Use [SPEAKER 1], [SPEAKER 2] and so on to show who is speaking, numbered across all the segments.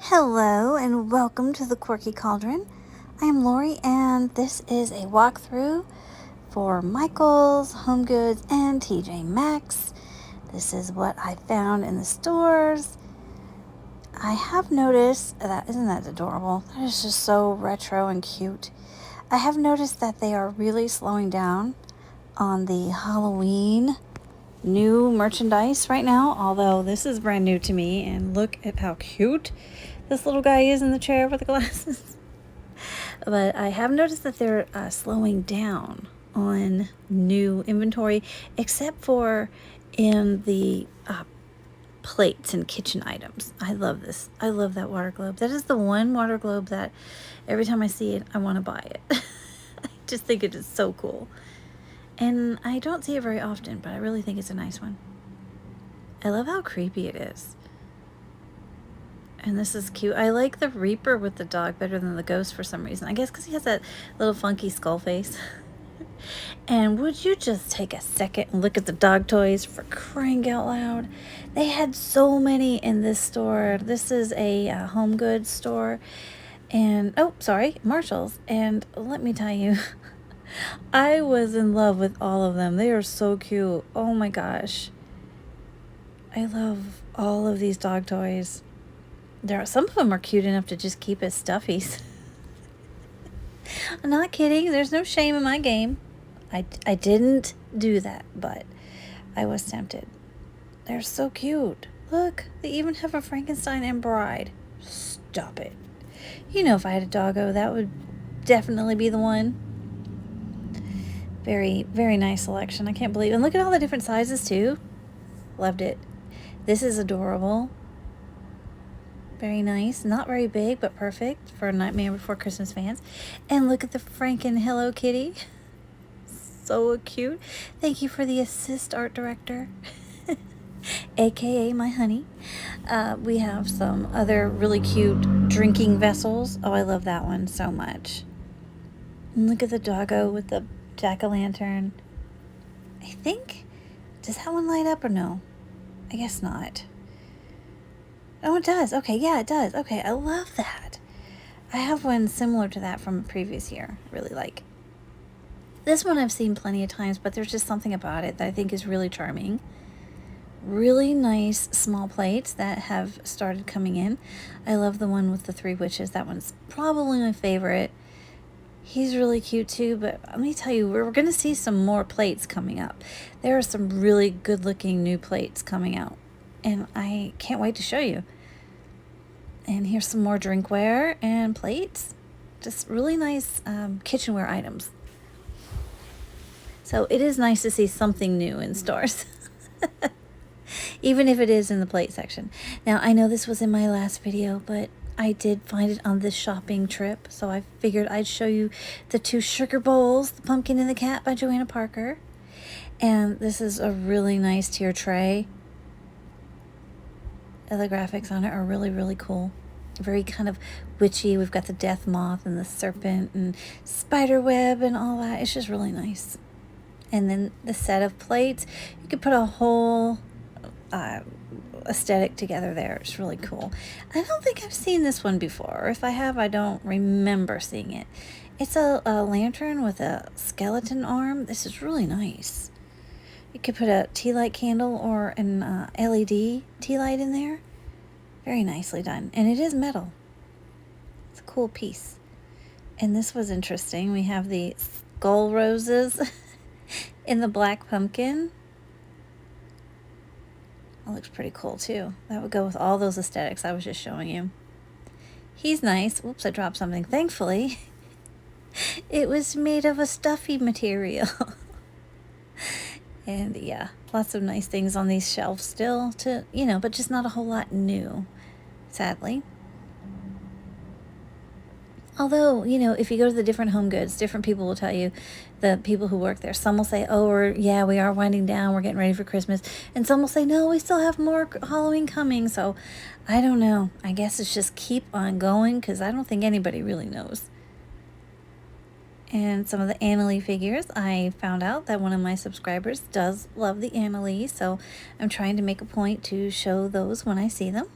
[SPEAKER 1] Hello and welcome to the Quirky Cauldron. I am Lori and this is a walkthrough for Michael's, HomeGoods, and TJ Maxx. This is what I found in the stores. I have noticed that, isn't that adorable? That is just so retro and cute. I have noticed that they are really slowing down on the Halloween new merchandise right now, although this is brand new to me, and look at how cute this little guy is in the chair with the glasses. But I have noticed that they're slowing down on new inventory, except for in the plates and kitchen items. I love this. I love that water globe. That is the one water globe that every time I see it, I want to buy it. I just think it is so cool. And I don't see it very often, but I really think it's a nice one. I love how creepy it is. And this is cute. I like the Reaper with the dog better than the ghost for some reason. I guess because he has that little funky skull face. And would you just take a second and look at the dog toys, for crying out loud? They had so many in this store. This is a HomeGoods store. And, oh, sorry, Marshall's. And let me tell you, I was in love with all of them. They are so cute. Oh my gosh. I love all of these dog toys. Some of them are cute enough to just keep as stuffies. I'm not kidding. There's no shame in my game. I didn't do that, but I was tempted. They're so cute. Look, they even have a Frankenstein and bride. Stop it. You know, if I had a doggo, that would definitely be the one. Very, very nice selection. I can't believe it. And look at all the different sizes, too. Loved it. This is adorable. Very nice. Not very big, but perfect for Nightmare Before Christmas fans. And look at the Franken Hello Kitty. So cute. Thank you for the assist, art director. AKA my honey. We have some other really cute drinking vessels. Oh, I love that one so much. And look at the doggo with the jack-o'-lantern. I think, does that one light up or no? I guess not. Oh, it does. Okay, yeah, it does. Okay, I love that. I have one similar to that from a previous year. Really like. This one I've seen plenty of times, but there's just something about it that I think is really charming. Really nice small plates that have started coming in. I love the one with the 3 witches. That one's probably my favorite. He's really cute too, but let me tell you, we're going to see some more plates coming up. There are some really good looking new plates coming out, and I can't wait to show you. And here's some more drinkware and plates. Just really nice kitchenware items. So it is nice to see something new in stores. Even if it is in the plate section. Now, I know this was in my last video, but I did find it on this shopping trip. So I figured I'd show you the 2 sugar bowls, The Pumpkin and the Cat by Joanna Parker. And this is a really nice tier tray. The graphics on it are really, really cool. Very kind of witchy. We've got the death moth and the serpent and spider web and all that. It's just really nice. And then the set of plates, you could put a whole aesthetic together there. It's really cool. I don't think I've seen this one before. Or if I have, I don't remember seeing it. It's a lantern with a skeleton arm. This is really nice. You could put a tea light candle or an LED tea light in there. Very nicely done. And it is metal. It's a cool piece. And this was interesting. We have the skull roses in the black pumpkin. That looks pretty cool too. That would go with all those aesthetics I was just showing you. He's nice. Whoops, I dropped something. Thankfully, it was made of a stuffy material. And yeah, lots of nice things on these shelves still to, but just not a whole lot new, sadly. Although, if you go to the different HomeGoods, different people will tell you, the people who work there. Some will say, oh, we are winding down. We're getting ready for Christmas. And some will say, no, we still have more Halloween coming. So I don't know. I guess it's just keep on going because I don't think anybody really knows. And some of the Annalie figures, I found out that one of my subscribers does love the Annalie. So I'm trying to make a point to show those when I see them.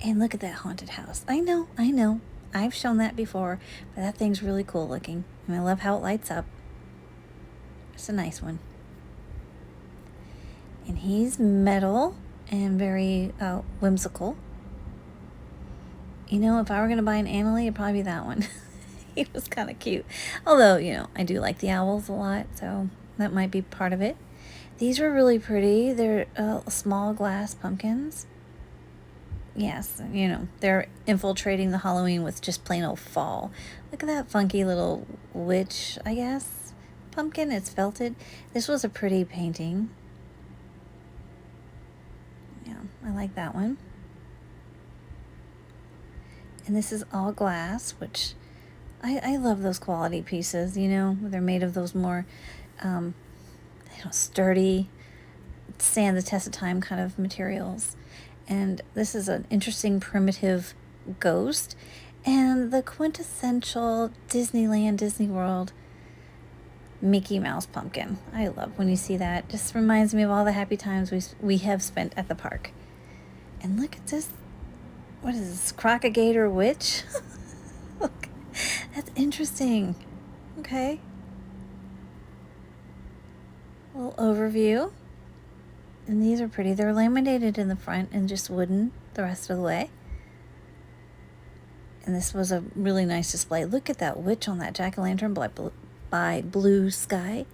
[SPEAKER 1] And look at that haunted house. I know. I've shown that before, but that thing's really cool looking. And I love how it lights up. It's a nice one. And he's metal and very whimsical. You know, if I were going to buy an Annalie, it'd probably be that one. He was kind of cute. Although, you know, I do like the owls a lot, so that might be part of it. These are really pretty. They're small glass pumpkins. Yes, you know, they're infiltrating the Halloween with just plain old fall. Look at that funky little witch, I guess, pumpkin. It's felted. This was a pretty painting. Yeah, I like that one. And this is all glass, which I love those quality pieces, you know. They're made of those more sturdy, stand the test of time kind of materials. And this is an interesting primitive ghost. And the quintessential Disneyland, Disney World Mickey Mouse pumpkin. I love when you see that. Just reminds me of all the happy times we have spent at the park. And look at this. What is this? Crocagator witch? Look, that's interesting. Okay. A little overview. And these are pretty. They're laminated in the front and just wooden the rest of the way. And this was a really nice display. Look at that witch on that jack-o'-lantern by Blue Sky.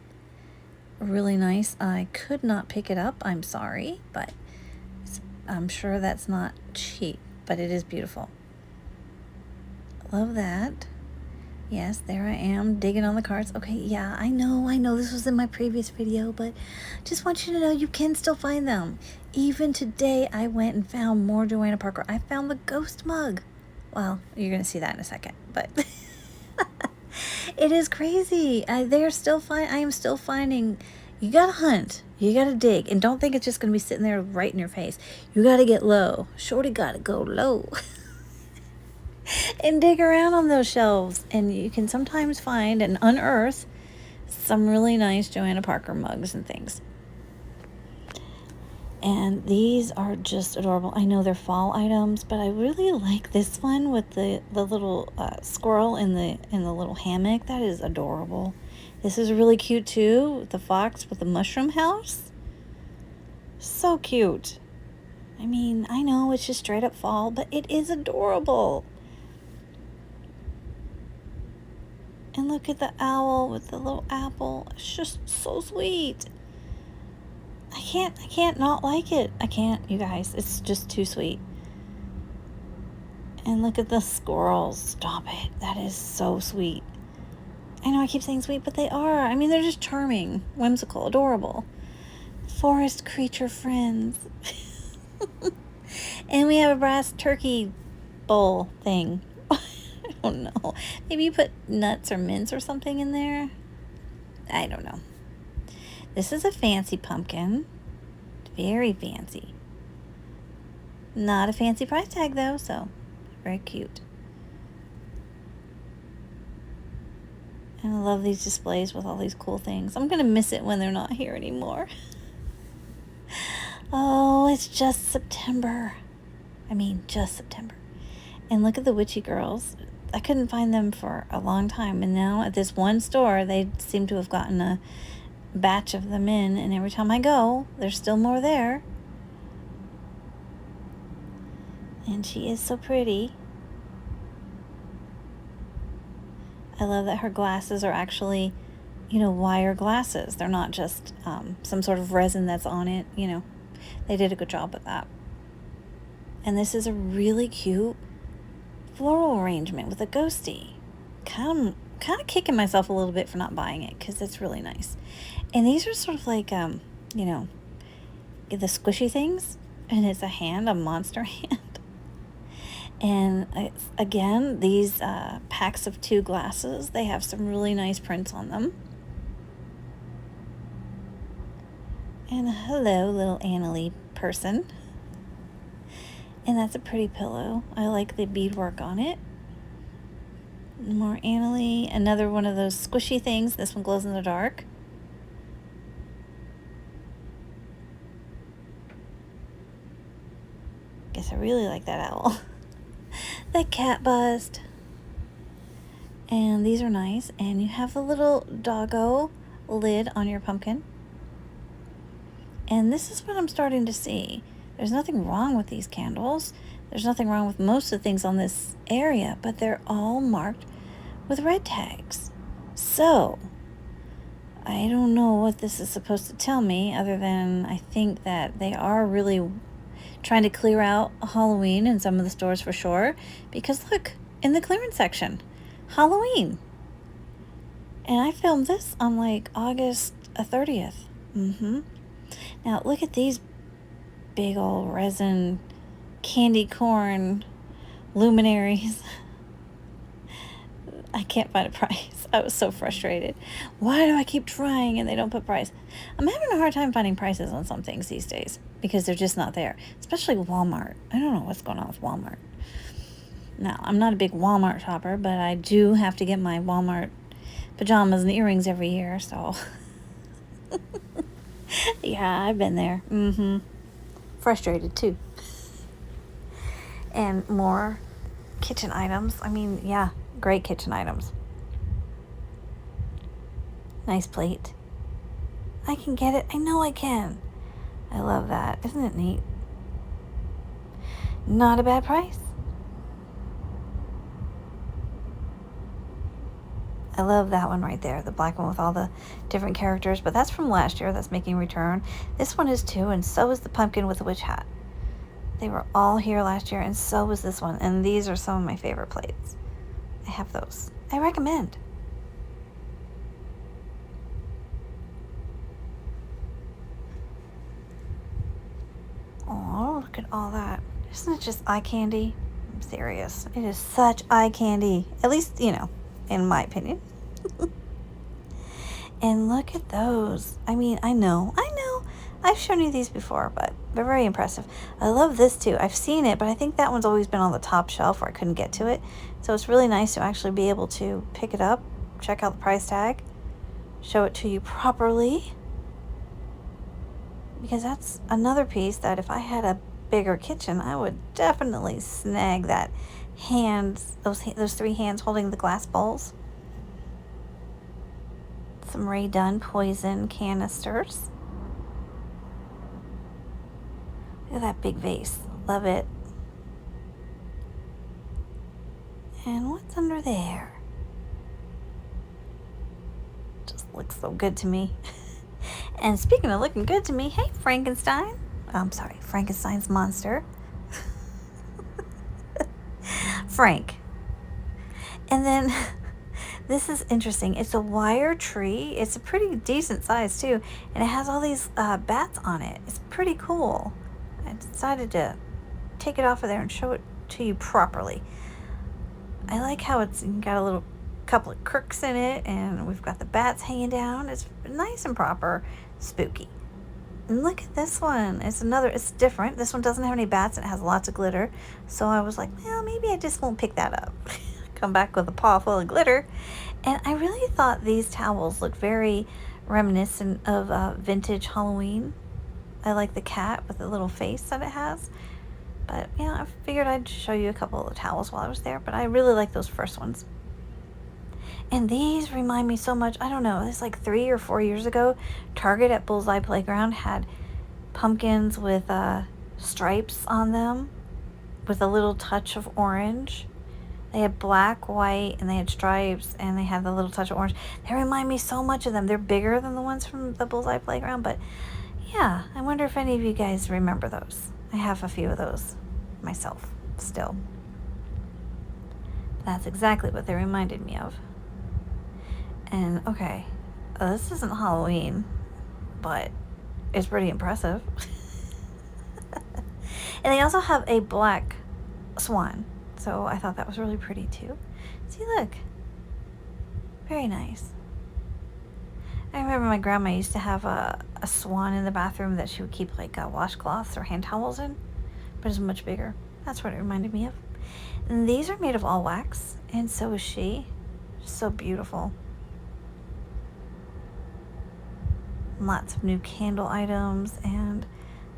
[SPEAKER 1] Really nice. I could not pick it up. I'm sorry, but I'm sure that's not cheap, but it is beautiful. Love that. Yes, there I am digging on the cards. Okay, yeah, I know this was in my previous video, but just want you to know you can still find them. Even today, I went and found more Joanna Parker. I found the ghost mug. Well, you're going to see that in a second, but it is crazy. I am still finding. You got to hunt. You got to dig. And don't think it's just going to be sitting there right in your face. You got to get low. Shorty got to go low. And dig around on those shelves, and you can sometimes find and unearth some really nice Joanna Parker mugs and things. And these are just adorable. I know they're fall items, but I really like this one with the little squirrel in the little hammock. That is adorable. This is really cute too. The fox with the mushroom house. So cute. I mean, I know it's just straight up fall, but it is adorable. And look at the owl with the little apple. It's just so sweet. I can't not like it. I can't, you guys. It's just too sweet. And look at the squirrels. Stop it. That is so sweet. I know I keep saying sweet, but they are. I mean, they're just charming, whimsical, adorable. Forest creature friends. And we have a brass turkey bowl thing. I don't know. Maybe you put nuts or mints or something in there. I don't know. This is a fancy pumpkin. Very fancy. Not a fancy price tag though, so very cute. And I love these displays with all these cool things. I'm going to miss it when they're not here anymore. Oh, it's just September. I mean, just September. And look at the witchy girls. I couldn't find them for a long time, and now at this one store they seem to have gotten a batch of them in, and every time I go there's still more there. And she is so pretty. I love that her glasses are actually, you know, wire glasses. They're not just some sort of resin that's on it, you know. They did a good job with that. And this is a really cute floral arrangement with a ghosty. Kind of kicking myself a little bit for not buying it because it's really nice. And these are sort of like, you know, the squishy things. And it's a hand, a monster hand. And again, these packs of 2 glasses, they have some really nice prints on them. And hello, little Annalie person. And that's a pretty pillow. I like the beadwork on it. More Annalie. Another one of those squishy things. This one glows in the dark. Guess I really like that owl. That cat bust. And these are nice. And you have the little doggo lid on your pumpkin. And this is what I'm starting to see. There's nothing wrong with these candles. There's nothing wrong with most of the things on this area, but they're all marked with red tags. So, I don't know what this is supposed to tell me, other than I think that they are really trying to clear out Halloween in some of the stores for sure. Because look, in the clearance section, Halloween. And I filmed this on like August 30th. Now look at these big old resin candy corn luminaries. I can't find a price. I was so frustrated. Why do I keep trying and they don't put price? I'm having a hard time finding prices on some things these days because they're just not there, especially Walmart. I don't know what's going on with Walmart. Now, I'm not a big Walmart shopper, but I do have to get my Walmart pajamas and earrings every year, so yeah, I've been there. Frustrated too. And more kitchen items. I mean, yeah, great kitchen items. Nice plate. I can get it. I know I can. I love that. Isn't it neat? Not a bad price. I love that one right there, the black one with all the different characters, but that's from last year. That's making a return. This one is too, and so is the pumpkin with the witch hat. They were all here last year, and so was this one, and these are some of my favorite plates. I have those. I recommend. Oh, look at all that. Isn't it just eye candy? I'm serious. It is such eye candy. At least, you know, in my opinion. And look at those. I mean, I know. I've shown you these before, but they're very impressive. I love this too. I've seen it, but I think that one's always been on the top shelf where I couldn't get to it. So it's really nice to actually be able to pick it up, check out the price tag, show it to you properly. Because that's another piece that if I had a bigger kitchen, I would definitely snag that hands, those three hands holding the glass bowls. Some Ray Dunn poison canisters. Look at that big vase. Love it. And what's under there? Just looks so good to me. And speaking of looking good to me, hey, Frankenstein. Oh, I'm sorry, Frankenstein's monster. Frank. And then this is interesting. It's a wire tree. It's a pretty decent size too. And it has all these bats on it. It's pretty cool. I decided to take it off of there and show it to you properly. I like how it's got a little couple of crooks in it, and we've got the bats hanging down. It's nice and proper, spooky. And look at this one. It's different. This one doesn't have any bats and it has lots of glitter. So I was like, well, maybe I just won't pick that up. Come back with a paw full of glitter. And I really thought these towels looked very reminiscent of vintage Halloween. I like the cat with the little face that it has. But yeah, I figured I'd show you a couple of the towels while I was there. But I really like those first ones. And these remind me so much. I don't know. It's like 3 or 4 years ago. Target at Bullseye Playground had pumpkins with stripes on them with a little touch of orange. They had black, white, and they had stripes, and they had the little touch of orange. They remind me so much of them. They're bigger than the ones from the Bullseye Playground, but yeah, I wonder if any of you guys remember those. I have a few of those myself still. That's exactly what they reminded me of. And okay, this isn't Halloween, but it's pretty impressive. And they also have a black swan, so I thought that was really pretty too. See, look, very nice. I remember my grandma used to have a swan in the bathroom that she would keep like washcloths or hand towels in, but it's much bigger. That's what it reminded me of. And these are made of all wax, and so is she. So beautiful. Lots of new candle items, and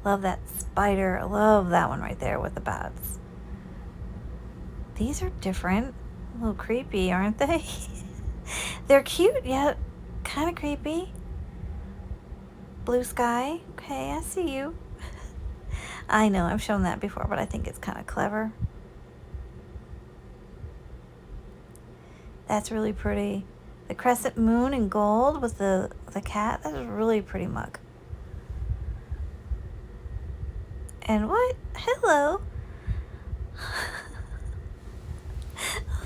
[SPEAKER 1] love that spider. I love that one right there with the bats. These are different. A little creepy, aren't they? They're cute, yet kind of creepy. Blue sky. Okay, I see you. I know, I've shown that before, but I think it's kind of clever. That's really pretty. The crescent moon in gold with the cat. That is a really pretty mug. And what? Hello.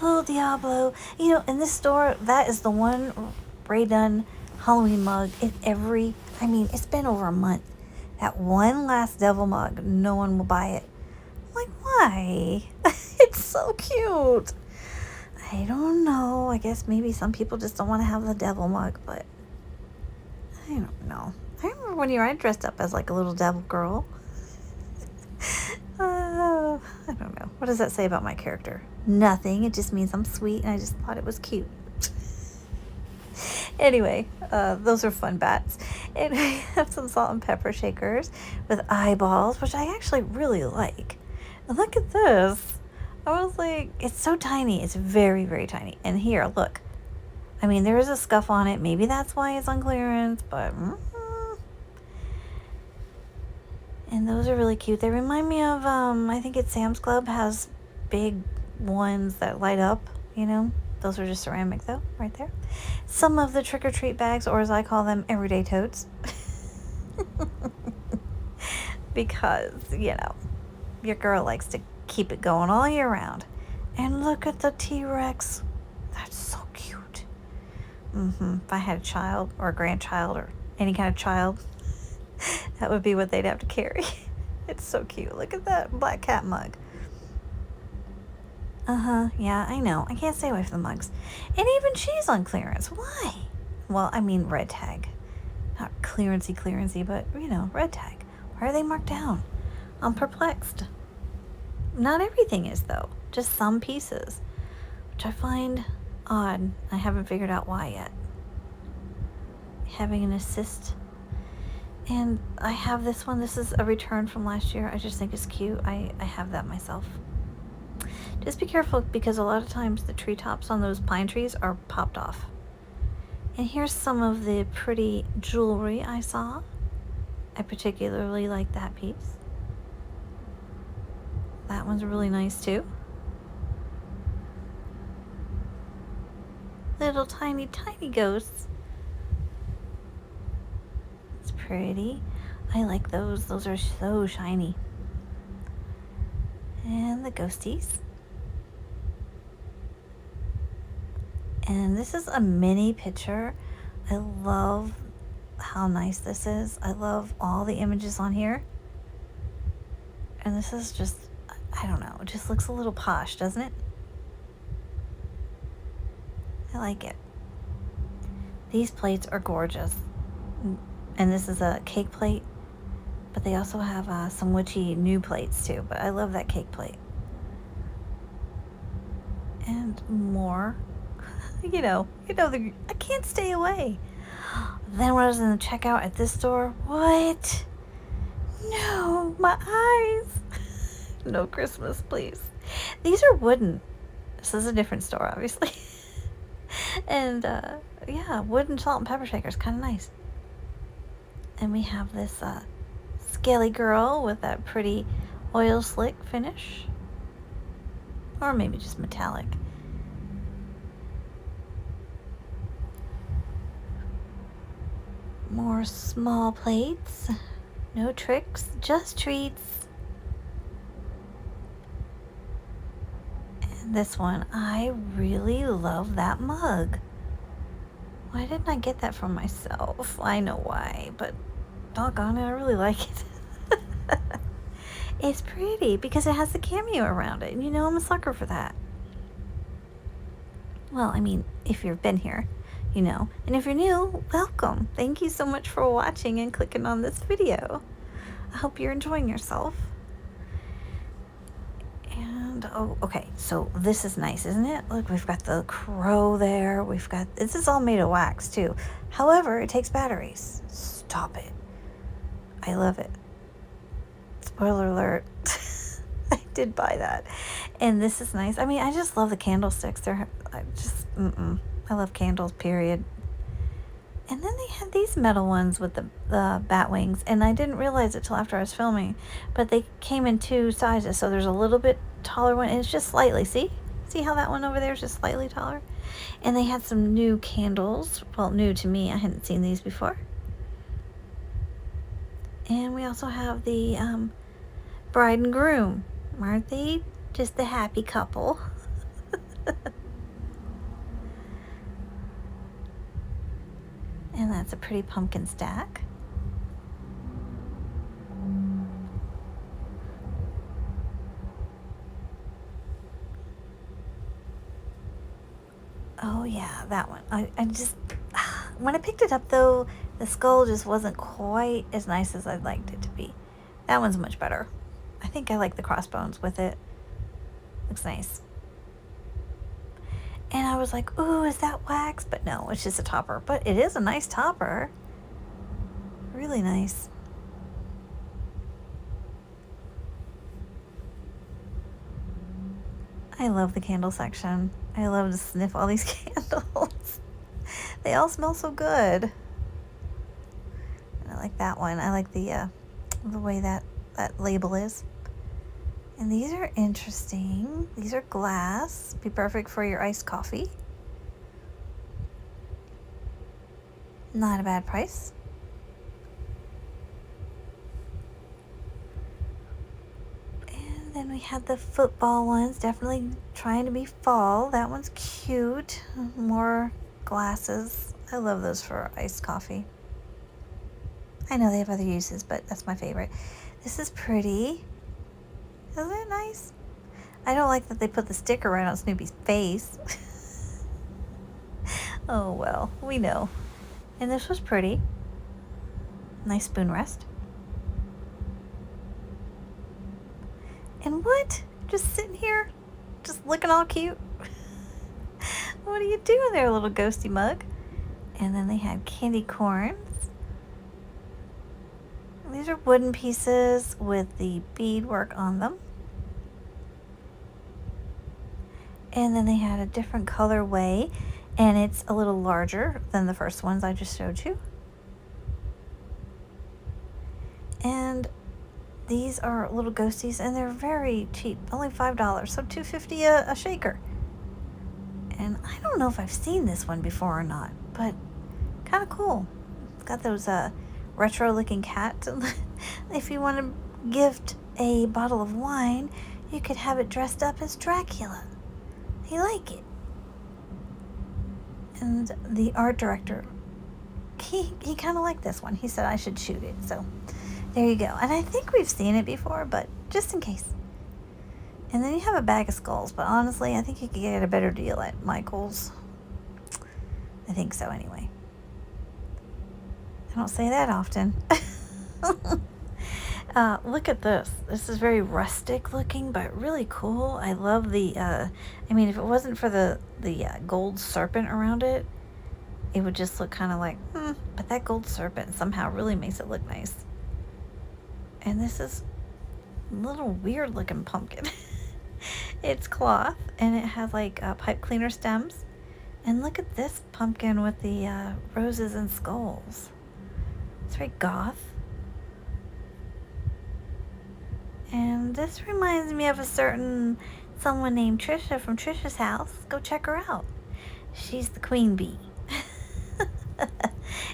[SPEAKER 1] Oh, Diablo. You know, in this store, that is the one Raydun Halloween mug in every... I mean, it's been over a month. That one last devil mug, no one will buy it. I'm like, why? It's so cute. I don't know. I guess maybe some people just don't want to have the devil mug, but I don't know. I remember one year I dressed up as like a little devil girl. I don't know. What does that say about my character? Nothing. It just means I'm sweet and I just thought it was cute. Anyway, those are fun bats. And I have some salt and pepper shakers with eyeballs, which I actually really like. And look at this. I was like, it's so tiny. It's very, very tiny. And here, look. I mean, there is a scuff on it. Maybe that's why it's on clearance, but... And those are really cute. They remind me of, I think it's Sam's Club has big ones that light up, you know. Those are just ceramic, though, right there. Some of the trick-or-treat bags, or as I call them, everyday totes. Because, you know, your girl likes to keep it going all year round. And look at the T-Rex. That's so cute. If I had a child or a grandchild or any kind of child, that would be what they'd have to carry. It's so cute. Look at that black cat mug. Yeah, I know. I can't stay away from the mugs. And even she's on clearance. Why? Well, I mean red tag. Not clearancey, but, you know, red tag. Why are they marked down? I'm perplexed. Not everything is, though. Just some pieces, which I find odd. I haven't figured out why yet. Having an assist. And I have this one. This is a return from last year. I just think it's cute. I have that myself. Just be careful because a lot of times the treetops on those pine trees are popped off. And here's some of the pretty jewelry I saw. I particularly like that piece. That one's really nice too. Little tiny, tiny ghosts. It's pretty. I like those. Those are so shiny. And the ghosties. And this is a mini picture. I love how nice this is. I love all the images on here. And this is just, I don't know, it just looks a little posh, doesn't it? I like it. These plates are gorgeous. And this is a cake plate. But they also have some witchy new plates too. But I love that cake plate. And more. You know, I can't stay away. Then when I was in the checkout at this store, what? No, my eyes. No Christmas, please. These are wooden. This is a different store, obviously. And, yeah, wooden salt and pepper shakers, kind of nice. And we have this scaly girl with that pretty oil slick finish. Or maybe just metallic. More small plates. No tricks, just treats. And this one, I really love that mug. Why didn't I get that for myself? I know why, but doggone it, I really like it. It's pretty because it has the cameo around it. And you know I'm a sucker for that. Well, I mean, if you've been here, you know. And if you're new, welcome. Thank you so much for watching and clicking on this video. I hope you're enjoying yourself. And, oh, okay, so this is nice, isn't it? Look, we've got the crow there. We've got, this is all made of wax, too. However, it takes batteries. Stop it. I love it. It's Spoiler alert. I did buy that. And this is nice. I mean, I just love the candlesticks. I love candles, period. And then they had these metal ones with the bat wings. And I didn't realize it till after I was filming. But they came in 2 sizes. So there's a little bit taller one. And it's just slightly. See? See how that one over there is just slightly taller? And they had some new candles. Well, new to me. I hadn't seen these before. And we also have the bride and groom. Aren't they just a happy couple? And that's a pretty pumpkin stack. Oh yeah, that one. I just, when I picked it up though, the skull just wasn't quite as nice as I'd liked it to be. That one's much better. I think I like the crossbones with it. Looks nice. And I was like, ooh, is that wax? But no, it's just a topper. But it is a nice topper. Really nice. I love the candle section. I love to sniff all these candles. They all smell so good. And I like that one. I like the way that label is. And these are interesting. These are glass. Be perfect for your iced coffee. Not a bad price. And then we had the football ones. Definitely trying to be fall. That one's cute. More glasses. I love those for iced coffee. I know they have other uses, but that's my favorite. This is pretty. Isn't it nice? I don't like that they put the sticker right on Snoopy's face. Oh well, we know. And this was pretty. Nice spoon rest. And what? Just sitting here? Just looking all cute? What are you doing there, little ghosty mug? And then they had candy corns. These are wooden pieces with the beadwork on them. And then they had a different colorway, and it's a little larger than the first ones I just showed you. And these are little ghosties, and they're very cheap, only $5, so $2.50 a shaker. And I don't know if I've seen this one before or not, but kind of cool. It's got those retro-looking cats. If you want to gift a bottle of wine, you could have it dressed up as Dracula. I like it. And the art director, he kind of liked this one. He said I should shoot it. So there you go. And I think we've seen it before, but just in case. And then you have a bag of skulls, but honestly, I think you could get a better deal at Michael's. I think so anyway. I don't say that often. Look at this. This is very rustic looking, but really cool. I love the, I mean, if it wasn't for the gold serpent around it, it would just look kind of like, but that gold serpent somehow really makes it look nice. And this is a little weird looking pumpkin. It's cloth, and it has like pipe cleaner stems. And look at this pumpkin with the roses and skulls. It's very goth. And this reminds me of a certain someone named Trisha from Trisha's house. Go check her out. She's the queen bee.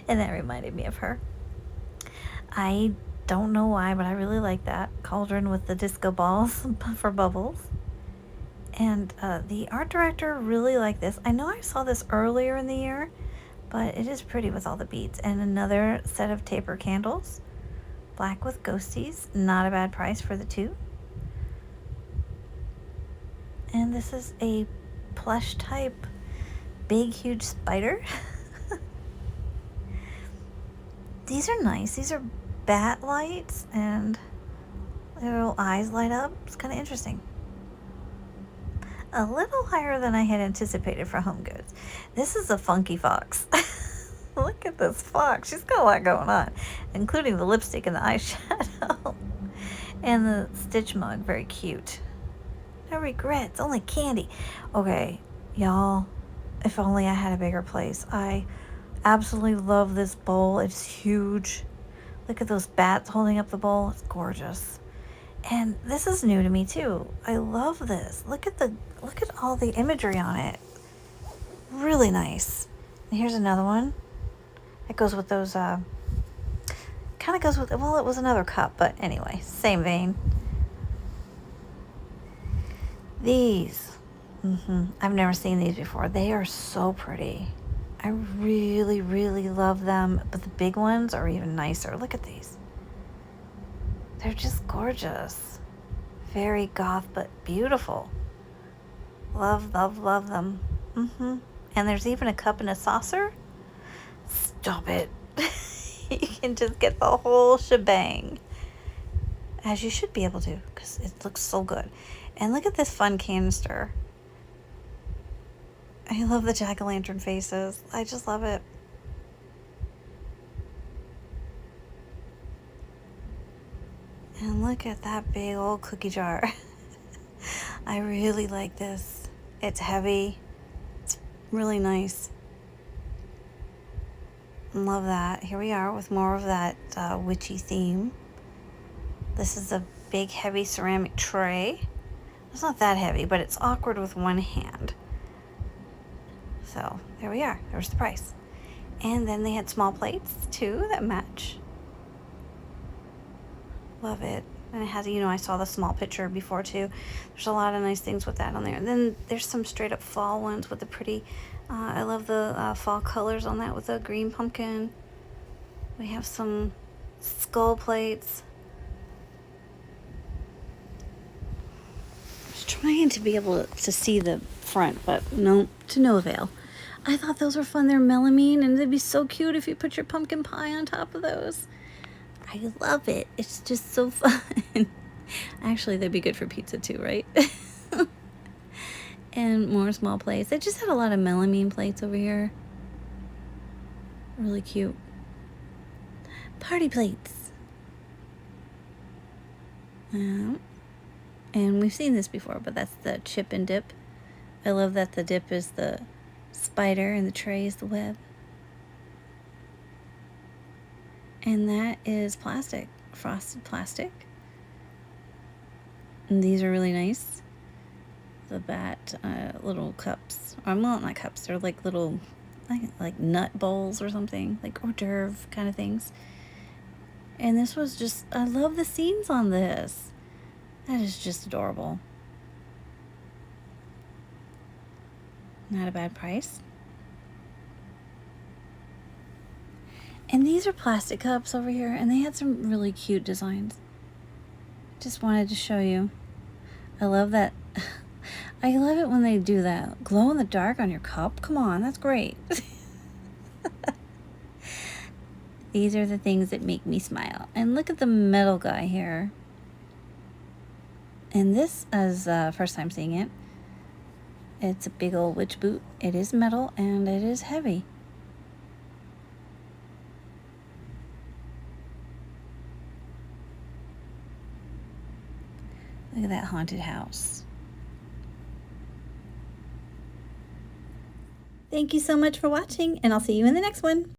[SPEAKER 1] And that reminded me of her. I don't know why, but I really like that cauldron with the disco balls for bubbles. And the art director really liked this. I know I saw this earlier in the year, but it is pretty with all the beads. And another set of taper candles. Black with ghosties. Not a bad price for the 2. And this is a plush type big huge spider. These are nice. These are bat lights, and their little eyes light up. It's kind of interesting. A little higher than I had anticipated for HomeGoods. This is a funky fox. Look at this fox. She's got a lot going on, including the lipstick and the eyeshadow. And the Stitch mug, very cute. No regrets, only candy. Okay, y'all, if only I had a bigger place. I absolutely love this bowl. It's huge. Look at those bats holding up the bowl. It's gorgeous. And this is new to me too. I love this. Look at all the imagery on it. Really nice. And here's another one. It goes with those kind of goes with, well, it was another cup, but anyway, same vein. These, I've never seen these before. They are so pretty. I really, really love them, but the big ones are even nicer. Look at these. They're just gorgeous. Very goth, but beautiful. Love, love, love them. And there's even a cup and a saucer. Stop it. You can just get the whole shebang. As you should be able to, because it looks so good. And look at this fun canister. I love the jack-o'-lantern faces. I just love it. And look at that big old cookie jar. I really like this. It's heavy. It's really nice. Love that. Here we are with more of that witchy theme. This is a big heavy ceramic tray. It's not that heavy, but it's awkward with one hand. So there we are. There's the price. And then they had small plates too that match. Love it. And it has, I saw the small picture before too. There's a lot of nice things with that on there. And then there's some straight up fall ones with the pretty, I love the fall colors on that with the green pumpkin. We have some skull plates. I was trying to be able to see the front, but no, to no avail. I thought those were fun. They're melamine, and they'd be so cute if you put your pumpkin pie on top of those. I love it. It's just so fun. Actually, they'd be good for pizza too, right? And more small plates. They just had a lot of melamine plates over here. Really cute. Party plates. And we've seen this before, but that's the chip and dip. I love that the dip is the spider and the tray is the web. And that is plastic, frosted plastic. And these are really nice. The bat little cups. Well, not cups. They're like little, like nut bowls or something, like hors d'oeuvre kind of things. And this was just, I love the scenes on this. That is just adorable. Not a bad price. And these are plastic cups over here, and they had some really cute designs. Just wanted to show you. I love that. I love it when they do that. Glow in the dark on your cup? Come on, that's great. These are the things that make me smile. And look at the metal guy here. And this is first time seeing it. It's a big old witch boot. It is metal, and it is heavy. Look at that haunted house. Thank you so much for watching, and I'll see you in the next one.